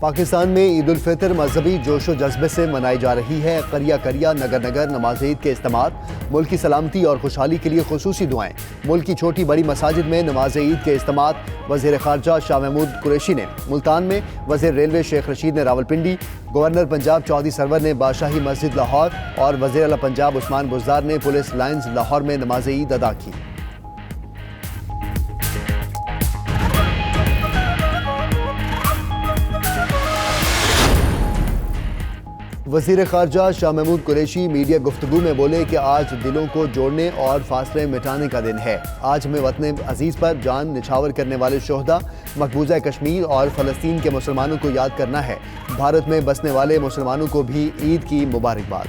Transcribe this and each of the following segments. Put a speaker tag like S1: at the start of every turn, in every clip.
S1: پاکستان میں عید الفطر مذہبی جوش و جذبے سے منائی جا رہی ہے۔ قریہ قریہ نگر نگر نماز عید کے اجتماعات، ملک کی سلامتی اور خوشحالی کے لیے خصوصی دعائیں۔ ملک کی چھوٹی بڑی مساجد میں نماز عید کے اجتماعات۔ وزیر خارجہ شاہ محمود قریشی نے ملتان میں، وزیر ریلوے شیخ رشید نے راولپنڈی، گورنر پنجاب چودھری سرور نے بادشاہی مسجد لاہور اور وزیر اعلیٰ پنجاب عثمان بزدار نے پولیس لائنز لاہور میں نماز عید ادا کی۔ وزیر خارجہ شاہ محمود قریشی میڈیا گفتگو میں بولے کہ آج دلوں کو جوڑنے اور فاصلے مٹانے کا دن ہے۔ آج ہمیں وطن عزیز پر جان نچھاور کرنے والے شہداء، مقبوضہ کشمیر اور فلسطین کے مسلمانوں کو یاد کرنا ہے۔ بھارت میں بسنے والے مسلمانوں کو بھی عید کی مبارکباد۔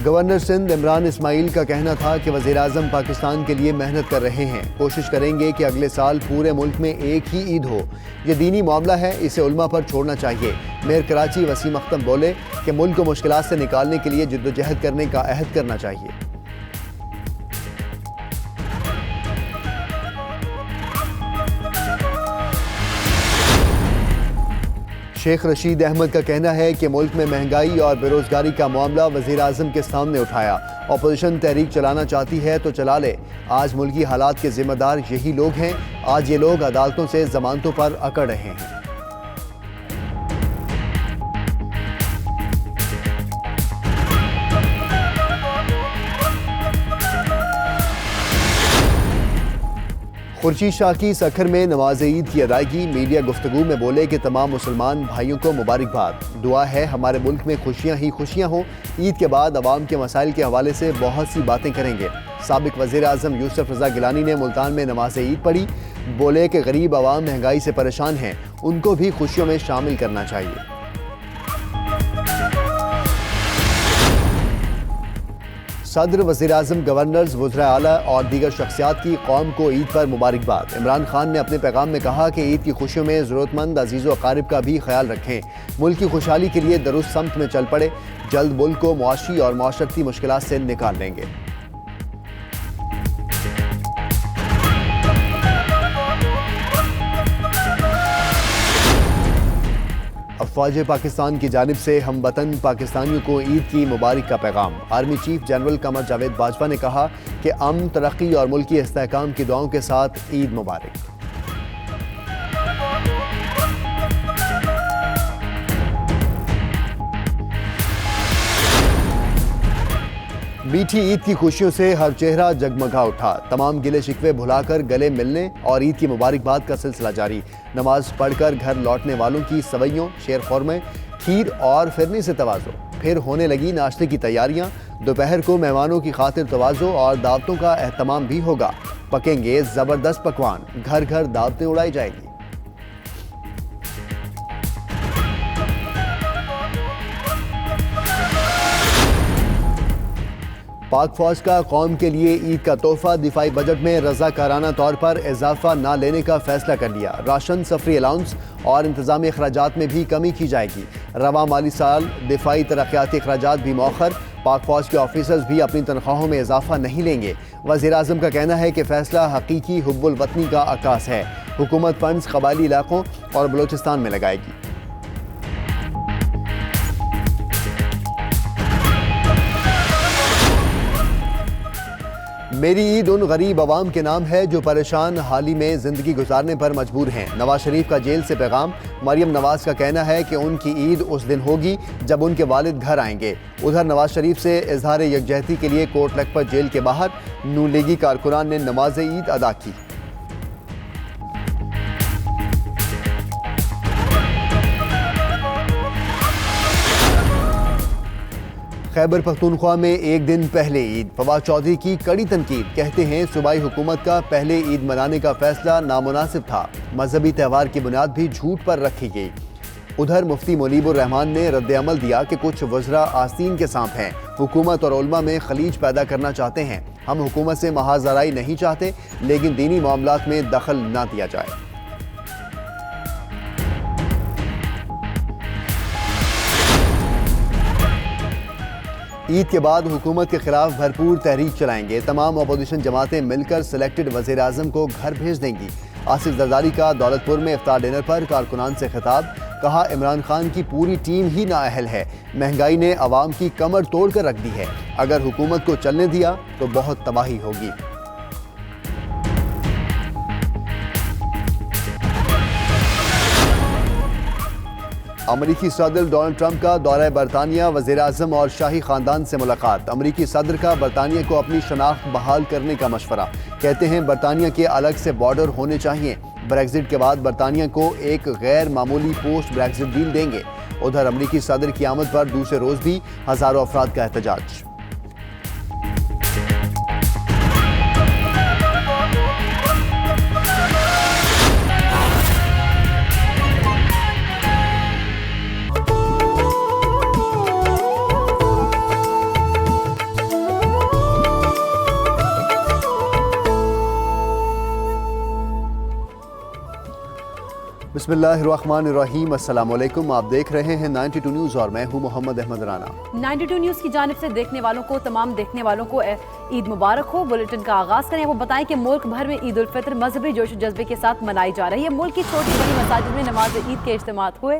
S1: گورنر سندھ عمران اسماعیل کا کہنا تھا کہ وزیراعظم پاکستان کے لیے محنت کر رہے ہیں، کوشش کریں گے کہ اگلے سال پورے ملک میں ایک ہی عید ہو۔ یہ دینی معاملہ ہے، اسے علماء پر چھوڑنا چاہیے۔ میئر کراچی وسیم اختر بولے کہ ملک کو مشکلات سے نکالنے کے لیے جدوجہد کرنے کا عہد کرنا چاہیے۔ شیخ رشید احمد کا کہنا ہے کہ ملک میں مہنگائی اور بے روزگاری کا معاملہ وزیر اعظم کے سامنے اٹھایا۔ اپوزیشن تحریک چلانا چاہتی ہے تو چلا لے، آج ملکی حالات کے ذمہ دار یہی لوگ ہیں۔ آج یہ لوگ عدالتوں سے ضمانتوں پر اکڑ رہے ہیں۔ خورشید شاہ کی سکھر میں نماز عید کی ادائیگی۔ میڈیا گفتگو میں بولے کہ تمام مسلمان بھائیوں کو مبارکباد۔ دعا ہے ہمارے ملک میں خوشیاں ہی خوشیاں ہوں۔ عید کے بعد عوام کے مسائل کے حوالے سے بہت سی باتیں کریں گے۔ سابق وزیر اعظم یوسف رضا گیلانی نے ملتان میں نماز عید پڑھی۔ بولے کہ غریب عوام مہنگائی سے پریشان ہیں، ان کو بھی خوشیوں میں شامل کرنا چاہیے۔ صدر، وزیر اعظم، گورنرز، وزراء اعلیٰ اور دیگر شخصیات کی قوم کو عید پر مبارکباد۔ عمران خان نے اپنے پیغام میں کہا کہ عید کی خوشیوں میں ضرورت مند عزیز و اقارب کا بھی خیال رکھیں۔ ملک کی خوشحالی کے لیے درست سمت میں چل پڑے، جلد ملک کو معاشی اور معاشرتی مشکلات سے نکال لیں گے۔ افواج پاکستان کی جانب سے ہم وطن پاکستانیوں کو عید کی مبارک کا پیغام۔ Army chief general Qamar Javed Bajwa نے کہا کہ امن، ترقی اور ملکی استحکام کی دعاؤں کے ساتھ عید مبارک۔ میٹھی عید کی خوشیوں سے ہر چہرہ جگمگا اٹھا۔ تمام گلے شکوے بھلا کر گلے ملنے اور عید کی مبارکباد کا سلسلہ جاری۔ نماز پڑھ کر گھر لوٹنے والوں کی سوئیوں، شیر خورمے، کھیر اور فرنی سے تواضع۔ پھر ہونے لگی ناشتے کی تیاریاں۔ دوپہر کو مہمانوں کی خاطر تواضع اور دعوتوں کا اہتمام بھی ہوگا۔ پکیں گے زبردست پکوان، گھر گھر دعوتیں اڑائی جائیں گی۔ پاک فوج کا قوم کے لیے عید کا تحفہ۔ دفاعی بجٹ میں رضاکارانہ طور پر اضافہ نہ لینے کا فیصلہ کر لیا۔ راشن، سفری الاؤنس اور انتظامی اخراجات میں بھی کمی کی جائے گی۔ رواں مالی سال دفاعی ترقیاتی اخراجات بھی مؤخر۔ پاک فوج کے آفیسرز بھی اپنی تنخواہوں میں اضافہ نہیں لیں گے۔ وزیر اعظم کا کہنا ہے کہ فیصلہ حقیقی حب الوطنی کا عکاس ہے۔ حکومت فنڈز قبائلی علاقوں اور بلوچستان میں لگائے گی۔ میری عید ان غریب عوام کے نام ہے جو پریشان حالی میں زندگی گزارنے پر مجبور ہیں۔ نواز شریف کا جیل سے پیغام۔ مریم نواز کا کہنا ہے کہ ان کی عید اس دن ہوگی جب ان کے والد گھر آئیں گے۔ ادھر نواز شریف سے اظہار یکجہتی کے لیے کوٹ لکھپت جیل کے باہر نون لیگی کارکنان نے نماز عید ادا کی۔ خیبر پختونخوا میں ایک دن پہلے عید۔ فواد چودھری کی کڑی تنقید۔ کہتے ہیں صوبائی حکومت کا پہلے عید منانے کا فیصلہ نامناسب تھا۔ مذہبی تہوار کی بنیاد بھی جھوٹ پر رکھی گئی۔ ادھر مفتی منیب الرحمان نے رد عمل دیا کہ کچھ وزراء آستین کے سانپ ہیں، حکومت اور علماء میں خلیج پیدا کرنا چاہتے ہیں۔ ہم حکومت سے محاذ آرائی نہیں چاہتے، لیکن دینی معاملات میں دخل نہ دیا جائے۔ عید کے بعد حکومت کے خلاف بھرپور تحریک چلائیں گے، تمام اپوزیشن جماعتیں مل کر سلیکٹڈ وزیر اعظم کو گھر بھیج دیں گی۔ آصف زرداری کا دولت پور میں افطار ڈنر پر کارکنان سے خطاب، کہا عمران خان کی پوری ٹیم ہی نااہل ہے، مہنگائی نے عوام کی کمر توڑ کر رکھ دی ہے، اگر حکومت کو چلنے دیا تو بہت تباہی ہوگی۔ امریکی صدر ڈونلڈ ٹرمپ کا دورہ برطانیہ، وزیر اعظم اور شاہی خاندان سے ملاقات۔ امریکی صدر کا برطانیہ کو اپنی شناخت بحال کرنے کا مشورہ، کہتے ہیں برطانیہ کے الگ سے بارڈر ہونے چاہیے، بریگزٹ کے بعد برطانیہ کو ایک غیر معمولی پوسٹ بریگزٹ ڈیل دیں گے۔ ادھر امریکی صدر کی آمد پر دوسرے روز بھی ہزاروں افراد کا احتجاج۔ بسم اللہ الرحمن الرحیم، السلام علیکم، آپ دیکھ رہے ہیں 92 نیوز اور میں ہوں محمد احمد رانا۔
S2: 92 نیوز کی جانب سے دیکھنے والوں کو، تمام دیکھنے والوں کو عید مبارک ہو۔ بلیٹن کا آغاز کریں، وہ بتائیں کہ ملک بھر میں عید الفطر مذہبی جوش و جذبے کے ساتھ منائی جا رہی ہے۔ ملک کی چھوٹی بڑی مساجد میں نماز عید کے اجتماعات ہوئے۔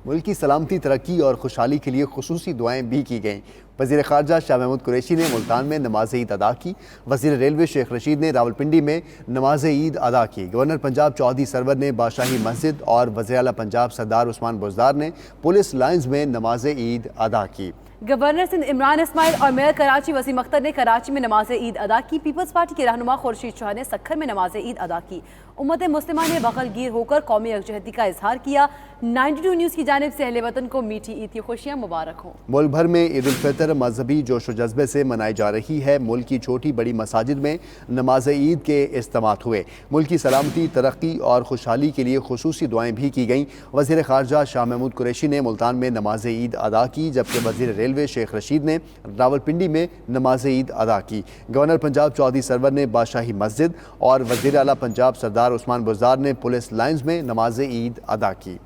S1: ملک کی سلامتی، ترقی اور خوشحالی کے لیے خصوصی دعائیں بھی کی گئیں۔ وزیر خارجہ شاہ محمود قریشی نے ملتان میں نماز عید ادا کی۔ وزیر ریلوے شیخ رشید نے راولپنڈی میں نماز عید ادا کی۔ گورنر پنجاب چودھری سرور نے بادشاہی مسجد اور وزیر اعلیٰ پنجاب سردار عثمان بزدار نے پولیس لائنز میں نماز عید ادا کی۔
S2: گورنر سندھ عمران اسماعیل اور میئر کراچی وسیم اختر نے کراچی میں نماز عید ادا کی۔ پیپلز پارٹی کے رہنما خورشید شاہ نے سکھر میں نماز عید ادا کی۔ امت مسلمہ نے بغل گیر ہو کر قومی یکجہتی کا اظہار کیا۔ 92 نیوز کی جانب سے اہل وطن کو میٹھی عید کی خوشیاں مبارک ہوں۔
S1: ملک بھر میں عید الفطر مذہبی جوش و جذبے سے منائی جا رہی ہے۔ ملک کی چھوٹی بڑی مساجد میں نماز عید کے اجتماعات ہوئے۔ ملک کی سلامتی، ترقی اور خوشحالی کے لیے خصوصی دعائیں بھی کی گئیں۔ وزیر خارجہ شاہ محمود قریشی نے ملتان میں نماز عید ادا کی، جبکہ وزیر ریلوے شیخ رشید نے راولپنڈی میں نماز عید ادا کی۔ گورنر پنجاب چودھری سرور نے بادشاہی مسجد اور وزیر اعلیٰ پنجاب سردار عثمان بزدار نے پولیس لائنز میں نماز عید ادا کی۔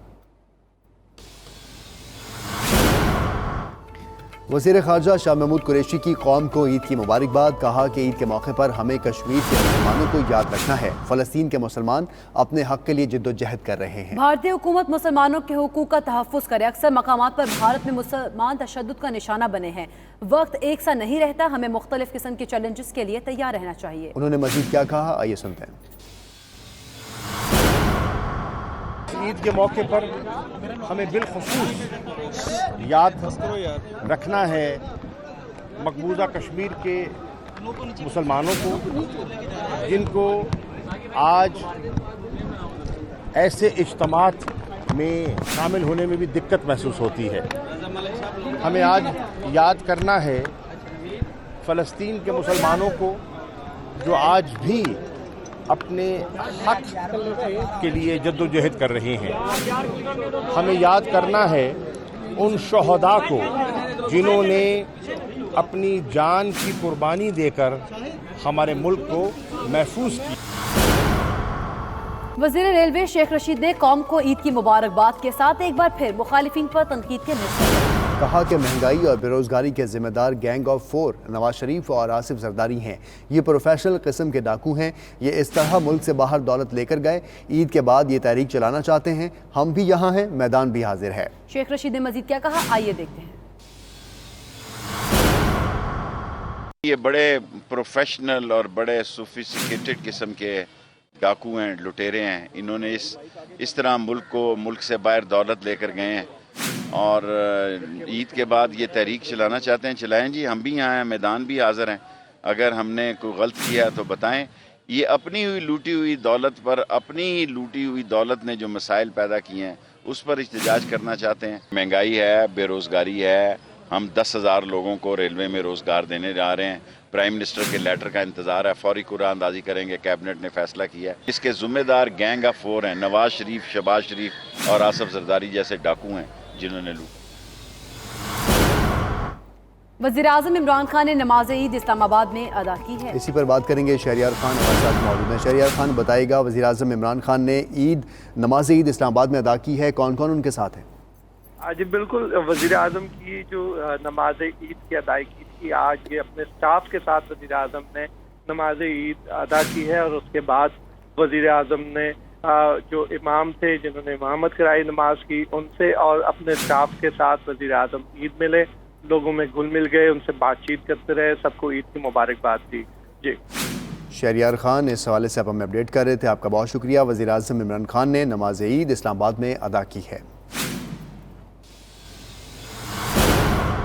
S1: وزیر خارجہ شاہ محمود قریشی کی قوم کو عید کی مبارکباد، کہا کہ عید کے موقع پر ہمیں کشمیر کے مسلمانوں کو یاد رکھنا ہے۔ فلسطین کے مسلمان اپنے حق کے لیے جد و جہد کر رہے ہیں۔
S2: بھارتی حکومت مسلمانوں کے حقوق کا تحفظ کرے۔ اکثر مقامات پر بھارت میں مسلمان تشدد کا نشانہ بنے ہیں۔ وقت ایک سا نہیں رہتا، ہمیں مختلف قسم کے چیلنجز کے لیے تیار رہنا چاہیے۔
S1: انہوں نے مزید کیا کہا، آئیے سنتے ہیں۔
S3: عید کے موقع پر ہمیں بالخصوص یاد رکھنا ہے مقبوضہ کشمیر کے مسلمانوں کو، جن کو آج ایسے اجتماعات میں شامل ہونے میں بھی دقت محسوس ہوتی ہے۔ ہمیں آج یاد کرنا ہے فلسطین کے مسلمانوں کو، جو آج بھی اپنے حق کے لیے جد و جہد کر رہے ہیں۔ ہمیں یاد کرنا ہے ان شہداء کو جنہوں نے اپنی جان کی قربانی دے کر ہمارے ملک کو محفوظ کیا۔
S2: وزیر ریلوے شیخ رشید نے قوم کو عید کی مبارکباد کے ساتھ ایک بار پھر مخالفین پر تنقید کے نظر
S1: کہا کہ مہنگائی اور بے روزگاری کے ذمہ دار گینگ آف 4 نواز شریف اور آصف زرداری ہیں۔ یہ پروفیشنل قسم کے ڈاکو ہیں، یہ اس طرح ملک سے باہر دولت لے کر گئے، عید کے بعد یہ تحریک چلانا چاہتے ہیں۔ ہم بھی یہاں ہیں، میدان بھی حاضر ہے۔
S2: شیخ رشید نے مزید کیا کہا، آئیے دیکھتے ہیں۔
S4: یہ بڑے پروفیشنل اور بڑے سوفیسٹیکیٹڈ قسم کے ڈاکو ہیں، لٹیرے ہیں۔ انہوں نے اس طرح ملک سے باہر دولت لے کر گئے ہیں، اور عید کے بعد یہ تحریک چلانا چاہتے ہیں۔ چلائیں جی، ہم بھی یہاں ہیں، میدان بھی حاضر ہیں۔ اگر ہم نے کوئی غلط کیا تو بتائیں۔ یہ اپنی ہوئی لوٹی ہوئی دولت پر، اپنی لوٹی ہوئی دولت نے جو مسائل پیدا کیے ہیں اس پر احتجاج کرنا چاہتے ہیں۔ مہنگائی ہے، بے روزگاری ہے۔ ہم 10,000 لوگوں کو ریلوے میں روزگار دینے جا رہے ہیں۔ پرائم منسٹر کے لیٹر کا انتظار ہے، فوری قرعہ اندازی کریں گے، کیبنٹ نے فیصلہ کیا ہے۔ اس کے ذمہ دار گینگ آف 4 ہیں، نواز شریف، شہباز شریف اور آصف زرداری جیسے ڈاکو ہیں جنہوں نے لوٹ۔
S2: وزیر اعظم عمران خان نے نماز عید اسلام آباد میں ادا کی ہے۔
S1: اسی پر بات کریں گے، شہریار خان ہمارے ساتھ موجود ہیں۔ شہریار خان بتائے گا، وزیر اعظم عمران خان نے نماز عید اسلام آباد میں ادا کی ہے، کون کون ان کے ساتھ ہیں؟
S5: جی بالکل، وزیر اعظم کی جو نماز عید کی ادائیگی تھی آج یہ اپنے سٹاف کے ساتھ وزیر اعظم نے نماز عید ادا کی ہے، اور اس کے بعد وزیر اعظم نے جو امام تھے جنہوں نے امامت کرائی نماز کی ان سے اور اپنے سٹاف کے ساتھ وزیر اعظم عید ملے، لوگوں میں گھل مل گئے، ان سے بات چیت کرتے رہے، سب کو عید کی مبارکباد دی۔ جی
S1: شہریار خان، اس حوالے سے آپ ہمیں اپڈیٹ کر رہے تھے، آپ کا بہت شکریہ۔ وزیر اعظم عمران خان نے نماز عید اسلام آباد میں ادا کی ہے۔